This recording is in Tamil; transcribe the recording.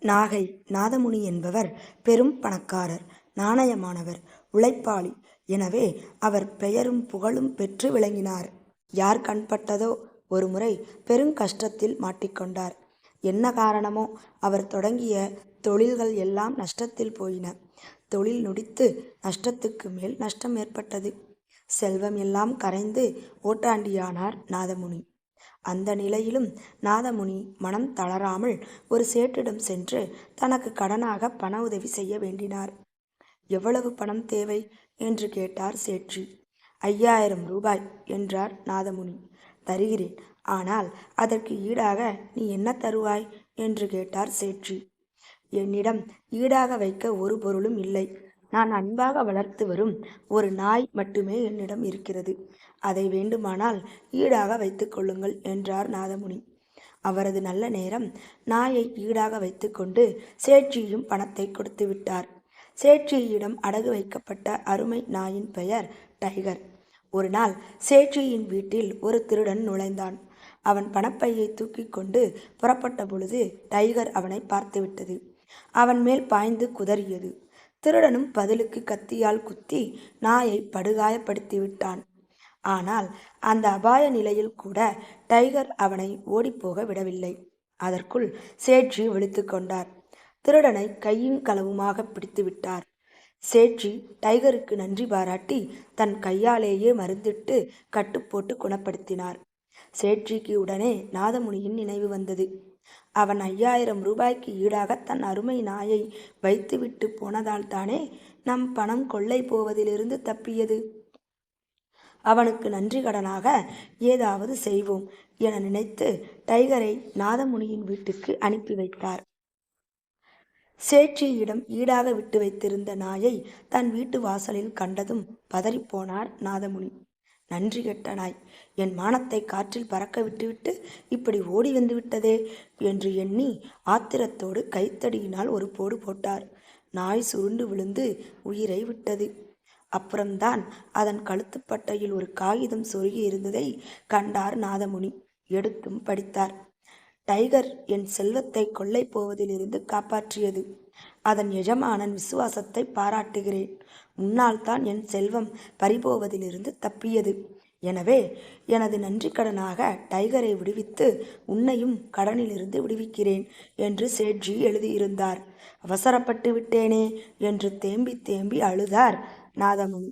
நாகை நாதமுனி என்பவர் பெரும் பணக்காரர், நாணயமானவர், உழைப்பாளி. எனவே அவர் பெயரும் புகழும் பெற்று விளங்கினார். யார் கண்பட்டதோ ஒருமுறை பெருங்கஷ்டத்தில் மாட்டிக்கொண்டார். என்ன காரணமோ அவர் தொடங்கிய தொழில்கள் எல்லாம் நஷ்டத்தில் போயின. தொழில் நொடித்து நஷ்டத்துக்கு மேல் நஷ்டம் ஏற்பட்டது. செல்வம் எல்லாம் கரைந்து ஓட்டாண்டியானார் நாதமுனி. அந்த நிலையிலும் நாதமுனி மனம் தளராமல் ஒரு சேட்டிடம் சென்று தனக்கு கடனாக பண உதவி செய்ய வேண்டினார். எவ்வளவு பணம் தேவை என்று கேட்டார் சேட்சி. 5000 ரூபாய் என்றார் நாதமுனி. தருகிறேன், ஆனால் அதற்கு ஈடாக நீ என்ன தருவாய் என்று கேட்டார் சேட்சி. என்னிடம் ஈடாக வைக்க ஒரு பொருளும் இல்லை. நான் அன்பாக வளர்த்து வரும் ஒரு நாய் மட்டுமே என்னிடம் இருக்கிறது. அதை வேண்டுமானால் ஈடாக வைத்துக் கொள்ளுங்கள் என்றார் நாதமுனி. அவரது நல்ல நேரம் நாயை ஈடாக வைத்துக்கொண்டு சேட்சியும் பணத்தை கொடுத்து விட்டார். சேட்சியிடம் அடகு வைக்கப்பட்ட அருமை நாயின் பெயர் டைகர். ஒரு நாள் சேட்சியின் வீட்டில் ஒரு திருடன் நுழைந்தான். அவன் பணப்பையை தூக்கி கொண்டு புறப்பட்ட பொழுது டைகர் அவனை பார்த்துவிட்டது. அவன் மேல் பாய்ந்து குதறியது. திருடனும் பதிலுக்கு கத்தியால் குத்தி நாயை படுகாயப்படுத்தி விட்டான். ஆனால் அந்த அபாய நிலையில் கூட டைகர் அவனை ஓடிப்போக விடவில்லை. அதற்குள் சேட்சி விழித்து கொண்டார். திருடனை கையும் களவுமாக பிடித்து விட்டார். சேட்சி டைகருக்கு நன்றி பாராட்டி தன் கையாலேயே மருந்திட்டு கட்டுப்போட்டு குணப்படுத்தினார். சேட்சிக்கு உடனே நாதமுனியின் நினைவு வந்தது. அவன் 5000 ரூபாய்க்கு ஈடாக தன் அருமை நாயை வைத்துவிட்டு போனதால் தானே நம் பணம் கொள்ளை போவதிலிருந்து தப்பியது. அவனுக்கு நன்றி கடனாக ஏதாவது செய்வோம் என நினைத்து டைகரை நாதமுனியின் வீட்டுக்கு அனுப்பி வைத்தார். சேட்சியிடம் ஈடாக விட்டு வைத்திருந்த நாயை தன் வீட்டு வாசலில் கண்டதும் பதறிப்போனார் நாதமுனி. நன்றி கெட்ட நாய், என் மானத்தை காற்றில் பறக்க விட்டுவிட்டு இப்படி ஓடி வந்து விட்டதே என்று எண்ணி ஆத்திரத்தோடு கைத்தடியினால் ஒரு போடு போட்டார். நாய் சுருண்டு விழுந்து உயிரை விட்டது. அப்புறம்தான் அதன் கழுத்துப்பட்டையில் ஒரு காகிதம் சொருகி இருந்ததை கண்டார் நாதமுனி. எடுத்தும் படித்தார். டைகர் என் செல்வத்தை கொள்ளை போவதிலிருந்து காப்பாற்றியது. அதன் எஜமானன் விசுவாசத்தை பாராட்டுகிறேன். உன்னால் தான் என் செல்வம் பறிபோவதிலிருந்து தப்பியது. எனவே எனது நன்றி கடனாக டைகரை விடுவித்து உன்னையும் கடனிலிருந்து விடுவிக்கிறேன் என்று சேட்ஜி எழுதியிருந்தார். அவசரப்பட்டு விட்டேனே என்று தேம்பி தேம்பி அழுதார் நாதமுனி.